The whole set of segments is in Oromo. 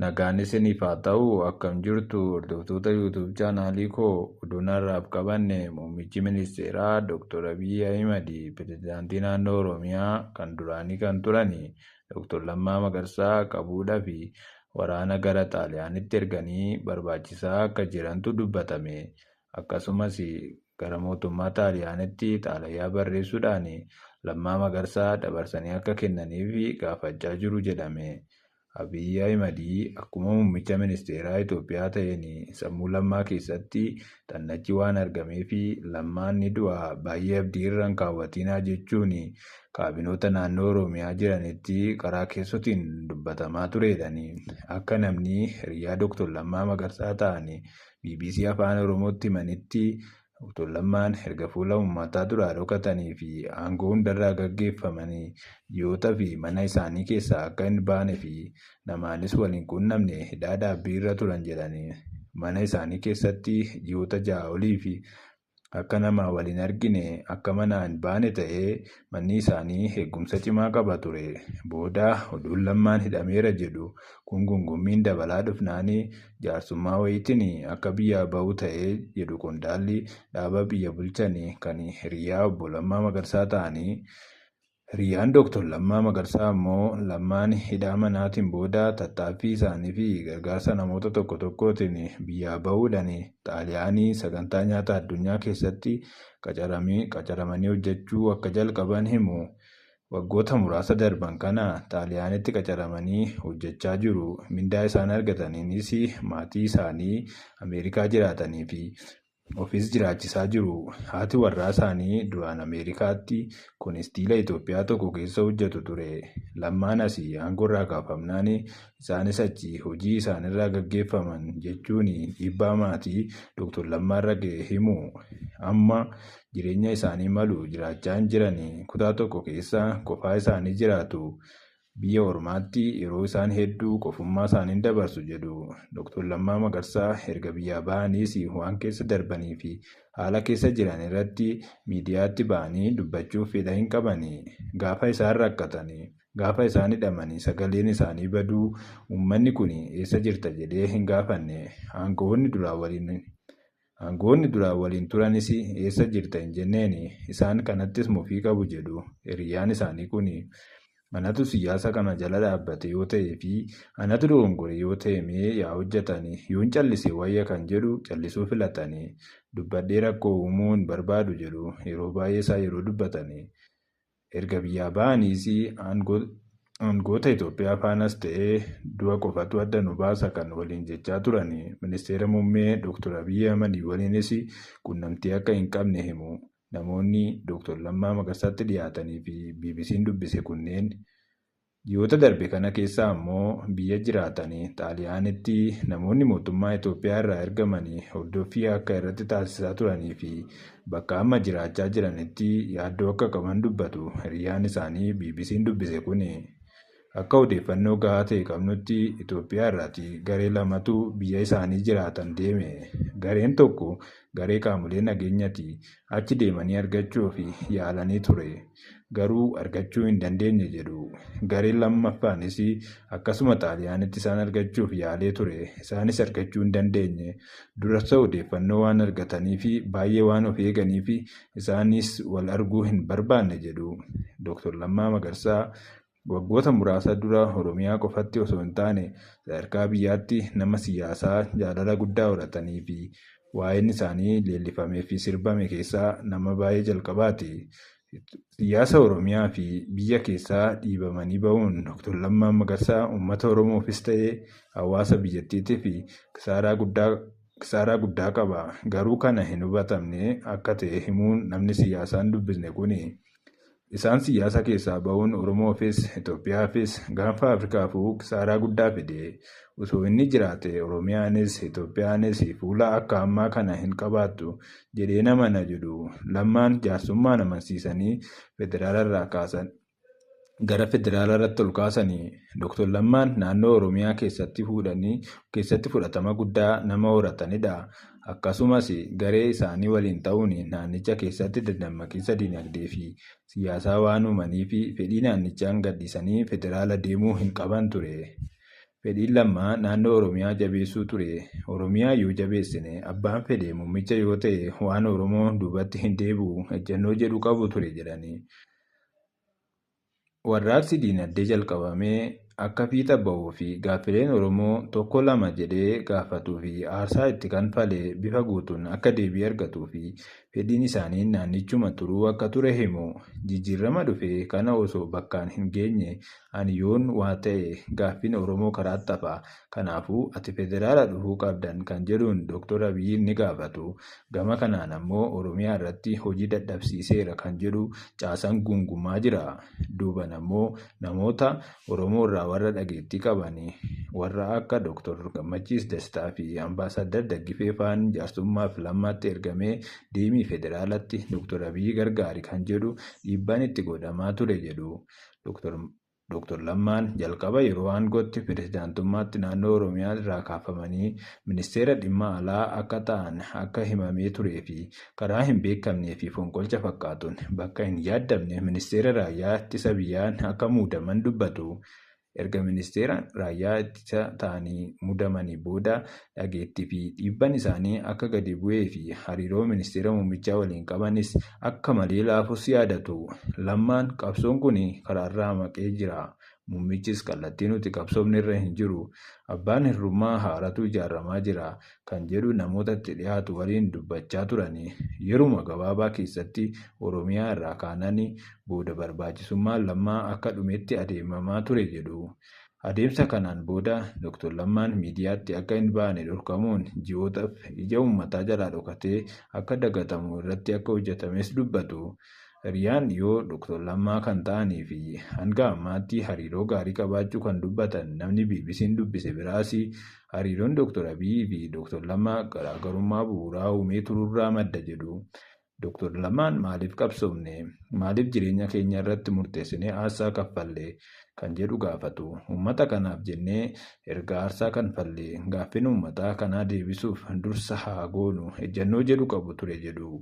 Nagaan isiniif haa ta'u, akkam jirtu hordoftoota YouTube chaanaalii koo. Oduu har'aaf qabanne muummichi ministeeraa Dr. Abiy Ahimad pirezidaantii naannoo Oromiyaa kan duraanii kan turani Dr. Lammaa Magarsaa qabuudhaa fi waraana gara Xaaliyaanitti erganii barbaachisaa akka jirantu dubbatame. Akkasumas gara mootummaa Xaaliyaanitti xalayaa barreessuudhaan Lammaa Magarsaa dabarsanii akka kennaniif gaafachaa jiru jedhame. Abiy Ahimad akkuma muummicha ministeeraa Itoophiyaa ta'een sammuu Lammaa keessatti xannachi waan argameef Lammaan ni du'a baay'ee abdii irra hin kaawwatinaa jechuun kaabinoota naannoo Oromiyaa jiranitti karaa keessotiin dubbatamaa turedhani. Akka namni hiriyaa Dr. Lammaa Magarsaa ta'an BBC Afaan Oromootti himanitti Dr. Lammaan erga fuula uummataa duraa dhokatanii fi aangoo hundarraa gaggeeffamanii ji'ootaa fi mana isaanii keessaa akka hin baane fi namaanis waliin quunnamne hidhaa dhaabbii irra turan jedhanii mana isaanii keessatti ji'oota 6 olii fi akka namaa waliin argine akka manaa hin baane ta'ee manni isaanii eegumsa cimaa qaba ture. Booda oduun Lammaan hidhameera jedhu kun gungummiin dabalaa dhufnaan jaarsummaa wayiitiin akka biyyaa ba'u ta'ee jedhu qondaalli dhaaba biyya bulchanii kan hiriyaa obbo Lammaa Magarsaa ta'anii. Hiriyaan Dr. Lammaa Magarsaa immoo Lammaan hidhaa manaatiin booda tattaaffii isaanii fi gargaarsa namoota tokko tokkootiin biyyaa bahuudhaan Xaaliyaanii sagantaa nyaata addunyaa keessatti qacaramanii hojjechuu akka jalqaban himu. Waggoota muraasa darban kana Xaaliyaanitti qacaramanii hojjechaa jiru. Mindaa isaan argataniinis maatii isaanii Ameerikaa jiraatanii fi ofiis jiraachisaa jiru. Haati warraa isaanii duraan Ameerikaatti konstiila Itoophiyaa tokko keessa hojjetu ture. Lammaan asii aangoorraa kaafamnaan isaanis achi hojii isaanirraa gaggeeffaman jechuun dhiibbaa maatii Dr. Lammaarra ga'e himu. Amma jireenya isaanii malu jiraachaa hin jiran kutaa tokko keessa qofaa isaanii jiraatu. Biyya ormaatti yeroo isaan hedduu qofummaa isaanii dabarsu jedhu. Dr. Lammaa Magarsaa erga biyyaa ba'aniis waan keessa darbanii fi haala keessa jiran irratti miidiyaatti ba'anii dubbachuuf fedha hin qabani. Gaafa isaan rakkatanii, gaafa isaan hidhamanii sagaleen isaanii baduu uummanni kun eessa jirta jedhee hin gaafanne. Aangoonni duraan waliin turanis eessa jirta hin jenneen isaan kanattis mufii qabu jedhu. Hiriyaan isaanii kun anatu siyaasa kana jala dhaabbate yoo ta'ee fi anatu dogongore yoo ta'e mee yaa hojjetanii yoon callise wayya kan jedhu callisuu filatanii dubbadhee rakkoo uumuu hin barbaadu jedhu yeroo baay'ee isaa yeroo dubbatanii. Erga biyyaa ba'aniis aangoota Itoophiyaa faanas ta'ee du'a qofatu adda nu baasa kan waliin jechaa turanii. Ministeera muummee Dr. Abiy Ahimad waliinis quunnamtii akka hin qabne himu. Namoonni Dr. Lammaa Magarsaatti dhiyaatanii fi BBC'n dubbise kunneen ji'oota darbe kana keessaa immoo biyya jiraatanii Xaaliyaanitti namoonni mootummaa Itoophiyaa irraa ergamanii hordoffii akka irratti taasisaa turanii fi bakka amma jiraachaa jiranitti yaaddoo akka qaban dubbatu. Hiriyaan isaanii BBC'n dubbise kun akka odeeffannoo gahaa ta'e qabnutti Itoophiyaa irraati garee lamatu biyya isaanii jiraatan deeme. Gareen tokko garee qaamolee nageenyaati. Achi deemanii argachuuf yaalanii ture. Garuu argachuu hin dandeenye jedhu. Gareen lammaffaanis akkasuma Xaaliyaanitti isaan argachuuf yaalee ture. Isaanis argachuu hin dandeenye. Dursa odeeffannoo waan argataniif baay'ee waan of eeganiif isaanis wal arguu hin barbaanne jedhu. Dr. Lammaa Magarsaa waggoota muraasa dura Oromiyaa qofatti osoo hin taane sadarkaa biyyaatti nama siyaasaa jaalala guddaa horatanii fi waa'een isaanii leellifamee fi sirbame keessaa nama baay'ee jalqabaati. Siyaasa Oromiyaa fi biyya keessaa dhiibamanii ba'uun Dr. Lammaa Magarsaa uummata Oromoofis ta'ee hawaasa biyyattiitiif kisaaraa guddaa qaba. Garuu kana hin hubatamne akka ta'e himuun namni siyaasaan dubbisne kuni. Isaan siyaasa keessaa ba'uun Oromoofis Itoophiyaafis gaanfa Afrikaafuu kisaaraa guddaa fide. Osoo inni jiraate Oromiyaanis Itoophiyaanis fuula akka ammaa kana hin qabaattu jedhee namana jedhu. Lammaan jaarsummaan amansiisanii gara federaala irratti ol kaasanii. Dr. Lammaan naannoo Oromiyaa keessatti fudhatama guddaa nama horatanidha. Akkasumas garee isaanii waliin ta'uun naannicha keessatti dammaqinsa dinagdee fi siyaasaa waan uumanii fi fedhii naannichaan gadhiisanii federaala deemuu hin qaban ture. Fedhiin Lammaa naannoo Oromiyaa jabeessuu ture. Oromiyaa yoo jabeessine abbaan fedhe muummicha yoo ta'e waan Oromoo duubatti hin deebi'u ejjennoo jedhu qabu ture jedhani. Warraaqsi diinagdee jalqabamee akka fiixa bahuu fi gaaffileen Oromoo tokko lama jedhee gaafatuu fi aarsaa itti kanfalee bifa guutuun akka deebii argatuu fi fedhiin isaanii naannichuma turuu akka ture himu. Jijjiirama dhufe kana osoo bakkaan hin geenye ani yoon waa ta'e gaaffiin Oromoo karaatti hafa. Kanaafuu ati federaala dhufuu qabdan kan jedhuun Dr. Abiy ni gaafatu. Gama kanaan ammoo Oromiyaa irratti hojii dadhabsiiseera kan jedhu caasaan gungumaa jira. Duuban ammoo namoota Oromoo irraa warra dhageettii qabanii warra akka Dr. Gammachiis Dastaa fi Ambaasaddar Daggifee faan jaarsummaaf Lammaatti ergamee deemii federaalatti Dr. Abiy gargaari kan jedhu dhiibbaan itti godhamaa ture jedhu. Dr. Lammaan jalqaba yeroo aangootti pirezidaantummaatti naannoo Oromiyaa irraa kaafamanii ministeera dhimma alaa akka ta'an akka himamee turee fi karaa hin beekamnee fi fonqolcha fakkaatuun bakka hin yaaddamne ministeera raayyaa ittisa biyyaan akka muudaman dubbatu. Erga ministeera raayyaa ittisa ta'anii muudamanii booda dhageettii fi dhiibbaan isaanii akka gadi bu'ee fi hariiroo ministeera muummichaa waliin qabanis akka malee laafus yaadatu. Lammaan qabsoon kun karaarraa maqee jira. Muummichis kallattii nuti qabsoofne irra hin jiru. Abbaan hirrummaa haaratu ijaaramaa jira kan jedhu namoota itti dhiyaatu waliin dubbachaa turani. Yeruma gabaabaa keessatti Oromiyaa irraa kaananii booda barbaachisummaan Lammaa akka dhumetti adeemamaa ture jedhu. Adeemsa kanaan booda Dr. Lammaan miidiyaatti akka hin baane dhorkamuun ji'ootaaf ija uummataa jalaa dhokatee akka dagatamu irratti akka hojjetames dubbatu. Hiriyaan yoo Dr. Lammaa kan ta'anii fi hanga ammaatti hariiroo gaarii qabaachuu kan dubbatan namni BBC'n dubbise biraas hariiroon Dr. Abiy fi Dr. Lammaa garaagarummaa bu'uuraa uumee tururraa madda jedhu. Dr. Lammaan maaliif qabsoofne? Maaliif jireenya keenya irratti murteessinee aarsaa kaffallee kan jedhu gaafatu. Uummata kanaaf jennee erga aarsaa kanfallee gaaffiin uummataa kanaa deebisuuf dursa haa goonu ejjennoo jedhu qabu ture jedhu.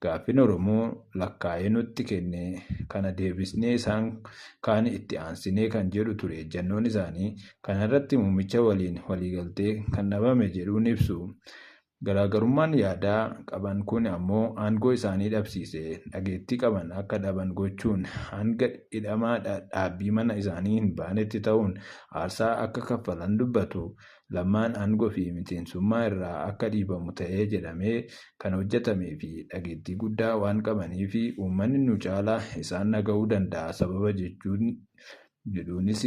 Gaaffiin Oromoo lakkaa'ee nutti kenne kana deebisnee isaan kaan itti aansinee kan jedhu ture ejjennoon isaanii. Kanarratti muummicha waliin waliigaltee kan dhabame jedhuun ibsu. Garaagarummaan yaadaa qaban kun ammoo aangoo isaanii dhabsiise. Dhageettii qaban akka dhaban gochuun hanga hidhamaa dhaabbii mana isaanii hin baanetti ta'uun aarsaa akka kaffalan dubbatu. Lammaan aangoo fi miseensummaa irraa akka dhiibamu ta'ee jedhamee kan hojjetamee fi dhageettii guddaa waan qabanii fi uummanni nu caalaa isaan dhaga'uu danda'a sababa jedhuunis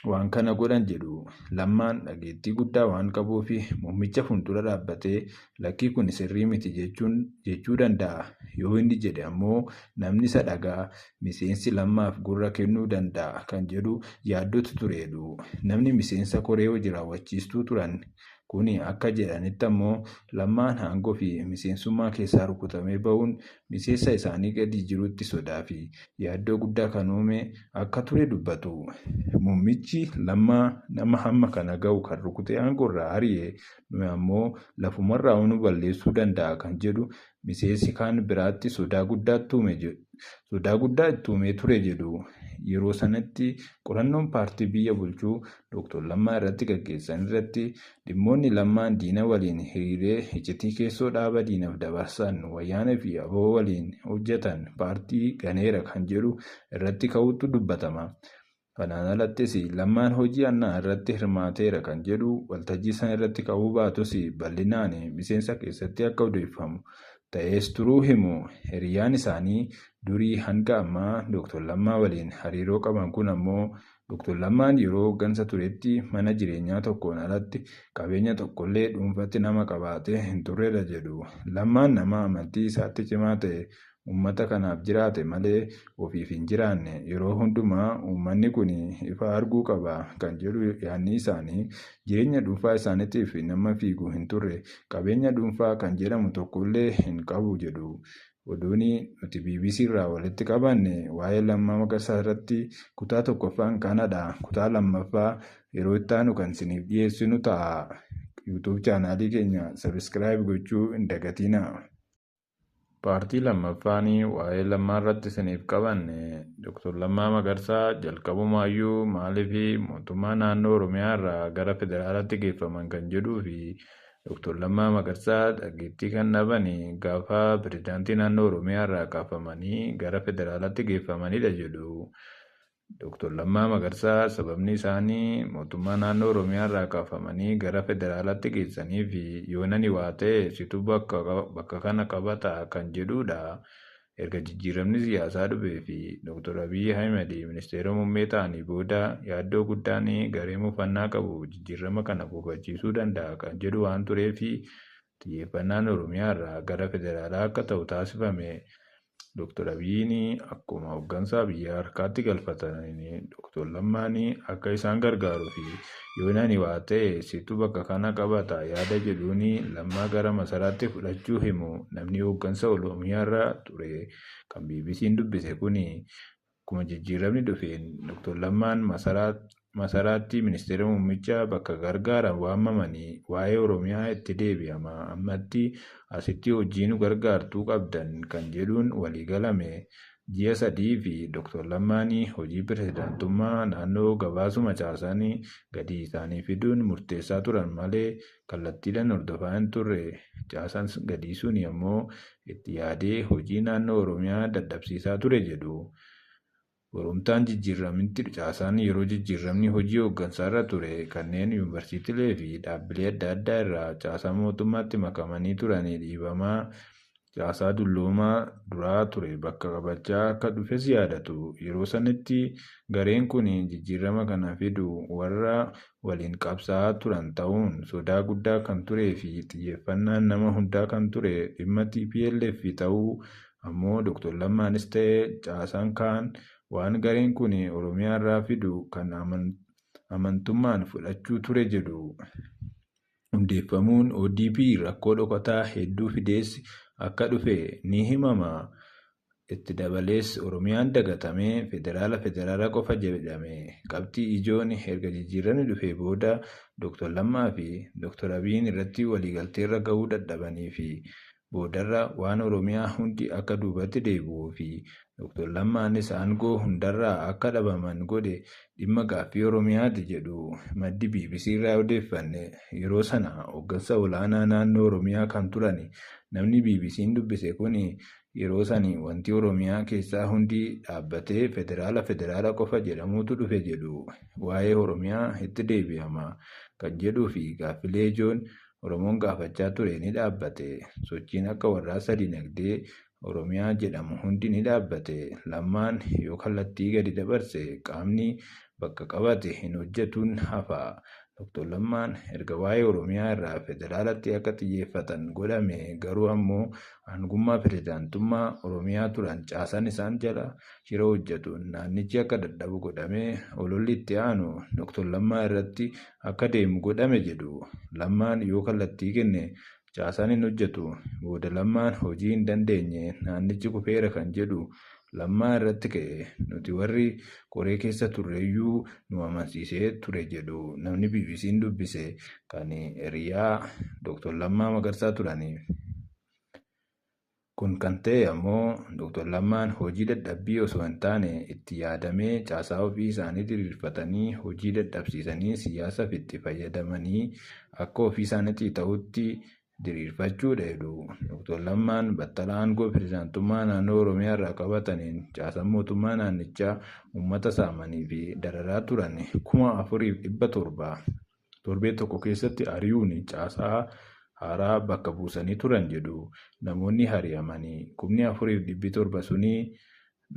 waan kana godhan jedhu. Lammaan dhageettii guddaa waan qabuu fi muummicha fuuldura dhaabbatee lakkii kun sirrii miti jechuu danda'a. Yoo inni jedhe ammoo namni isa dhagaa miseensi Lammaaf gurra kennuu danda'a kan jedhu yaaddotu turedhu. Namni miseensa koree hojii raawwachiistuu turan kuni akka jedhanitti ammoo Lammaan aangoo fi miseensummaa keessaa rukutamee ba'uun miseensa isaanii gadi jirutti sodaa fi yaaddoo guddaa kan uume akka ture dubbatu. Muummichi Lammaa nama hamma kana ga'u kan rukutee aangoo irraa ari'e nuyi ammoo lafumarraa nu balleessuu danda'a kan jedhu miseensi kaan biraatti sodaa guddaa itti uumee ture jedhu. Yeroo sanatti qorannoon paartii biyya bulchuu Dr. Lammaa irratti gaggeessan irratti dhimmoonni Lammaan diina waliin hiriiree iccitii keessoo dhaaba diinaaf dabarsan wayyaanee fi aboo waliin hojjetan paartii ganeera kan jedhu irratti ka'uutu dubbatama. Kanaan alattis Lammaan hojii annaa irratti hirmaateera kan jedhu waltajjii sana irratti ka'uu baatus bal'inaan miseensa keessatti akka odeeffamu ta'es turuu himu. Hiriyaan isaanii durii hanga ammaa Dr. Lammaa waliin hariiroo qaban kun ammoo Dr. Lammaan yeroo hooggansa turetti mana jireenyaa tokkoon alatti qabeenya tokkollee dhuunfatti nama qabaatee hin turredha jedhu. Lammaan nama amantii isaatti cimaa ta'e uummata kanaaf jiraate malee ofiif hin jiraanne. Yeroo hundumaa uummanni kun ifa arguu qaba kan jedhu yaadni isaanii jireenya dhuunfaa isaaniitiif nama fiigu hin turre qabeenya dhuunfaa kan jedhamu tokkollee hin qabu jedhu. Oduun nuti BBC irraa walitti qabanne waa'ee Lammaa Magarsaa irratti kutaa tokkoffaan kanadha. Kutaa lammaffaa yeroo itti aanu kan isiniif dhiyeessinu ta'a. YouTube chaanaalii keenya sabiskiraayib gochuu hin dagatinaa. Paartii lammaffaanii waa'ee lammaa irratti isiniif qabanne Dr. Lammaa Magarsaa jalqabumaayyuu maaliif mootummaa naannoo Oromiyaa irraa gara federaalaatti geeffaman kan jedhuu fi Dr. Lammaa Magarsaa dhageettii kan dhaban gaafa pirezidaantii naannoo Oromiyaa irraa kaafamanii gara federaalaatti geeffamanidha jedhu. Dr. Lammaa Magarsaa sababni isaanii mootummaa naannoo Oromiyaa irraa kaafamanii gara federaalaatti geessanii fi yoo nani waa ta'e situ bakka kana qabata kan jedhudha. Erga jijjiiramni siyaasaa dhufee fi Dr. Abiy Ahmed ministeera muummee ta'anii booda yaaddoo guddaan garee muufannaa qabu jijjiirama kana buufachiisuu danda'a kan jedhu waan tureef xiyyeeffannaan Oromiyaa irraa gara federaalaa akka ta'u taasifame. Dr. Abiyyiin akkuma hooggansaa biyya harkaatti galfatanii Dr. Lammaan akka isaan gargaaruu fi yoo nani waa ta'e situ bakka kana qabata yaada jedhuun Lammaa gara masaraatti fudhachuu himu namni hooggansa Oromiyaa irra ture kan BBC'n dubbise kun akkuma jijjiiramni dhufeen Dr. Lammaan masaraatti ministeera muummichaa bakka gargaaran waamamanii waa'ee Oromiyaa itti deebi'ama ammatti asitti hojii nu gargaartuu qabdan kan jedhuun waliigalame. Ji'a 3 fi Dr. Lammaan hojii pirezidaantummaa naannoo gabaasuma caasan gadi isaanii fiduun murteessaa turan malee kallattiidhaan hordofaa hin turre. Caasaan gadii sun ammoo itti yaadee hojii naannoo Oromiyaa dadhabsiisaa ture jedhu. Borumtaan jijjiiramitti caasaan yeroo jijjiiramni hojii hooggansaa irra ture kanneen yuunivarsiitiilee fi dhaabbilee adda addaa irraa caasaa mootummaatti makamanii turanii dhiibamaa caasaa dulloomaa duraa ture bakka qabachaa akka dhufes yaadatu. Yeroo sanitti gareen kun jijjiirama kana fidu warra waliin qabsaa'aa turan ta'uun sodaa guddaa kan turee fi xiyyeeffannaan nama hundaa kan ture dhimma TPLF ta'uu ammoo Dr. Lammaanis ta'e caasaan kaan waan gareen kun Oromiyaa irraa fidu kan amantummaan fudhachuu ture jedhu. Hundeeffamuun ODP rakkoo dhokataa hedduu fidees akka dhufe ni himama. Itti dabalees Oromiyaan dagatamee federaala qofa jedhame. Qabxii ijoon erga jijjiiramni dhufee booda Dr. Lammaa fi Dr. Abiyyiin irratti waliigalteerra gahuu dadhabanii fi boodarra waan Oromiyaa hundi akka duubatti deebi'uu fi Dr. Lammaanis aangoo hundarraa akka dhabaman godhe dhimma gaaffii Oromiyaati jedhu maddi BBC irraa odeeffanne. Yeroo sana hooggansa olaanaa naannoo Oromiyaa kan turan namni BBC'n dubbise kun yeroo sani wanti Oromiyaa keessaa hundi dhaabbatee federaala qofa jedhamuutu dhufe jedhu. Waa'ee Oromiyaa itti deebi'ama kan jedhuu fi gaaffilee ijoon Oromoon gaafachaa ture ni dhaabbate. Sochiin akka warraaqsa dinagdee Oromiyaa jedhamu hundi ni dhaabbate. Lammaan yoo kallattii gadi dabarse qaamni bakka qabate hin hojjetuun hafa. Dr. Lammaan erga waa'ee Oromiyaa irraa federaalatti akka xiyyeeffatan godhame garuu ammoo aangummaa pirezidaantummaa Oromiyaa turan caasaan isaan jala shira hojjetuun naannichi akka dadhabu godhame ololli itti aanu Dr. Lammaa irratti akka deemu godhame jedhu. Lammaan yoo kallattii kenne caasaan hin hojjetu. Booda Lammaan hojii hin dandeenye naannichi kufeera kan jedhu Lammaa irratti ka'e. Nuti warri qoree keessa turreeyyuu nu amansiisee ture jedhu namni BBC'n dubbise kan hiriyaa Dr. Lammaa Magarsaa turaniif. Kun kan ta'e ammoo Dr. Lammaan hojii dadhabbii osoo hin taane itti yaadamee caasaa ofii isaanii diriirfatanii hojii dadhabsiisanii siyaasaaf itti fayyadamanii akka ofii isaaniitti ta'utti diriirfachuudha jedhu. Dr. Lammaan battala aangoo pirezidaantummaa naannoo Oromiyaa irraa qabataniin caasaan mootummaa naannichaa uummata saamanii fi dararaa turan 4,700 torbee tokko keessatti ari'uun caasaa haaraa bakka buusanii turan jedhu. Namoonni ari'amanii 4,700 suni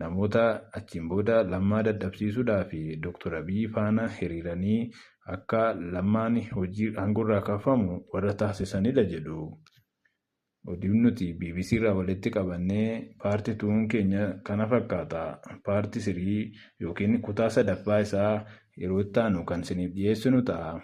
namoota achiin booda Lammaa dadhabsiisuudhaa fi Dr. Abiy faana hiriiranii akka Lammaan hojii aangoorraa kaafamu warra taasisanidha jedhu. Oduun nuti BBC irraa walitti qabannee paartii tuun keenya kana fakkaata. Paartii 3 yookiin kutaa 3ffaa isaa yeroo itti aanu kan isiniif dhiyeessinu ta'a.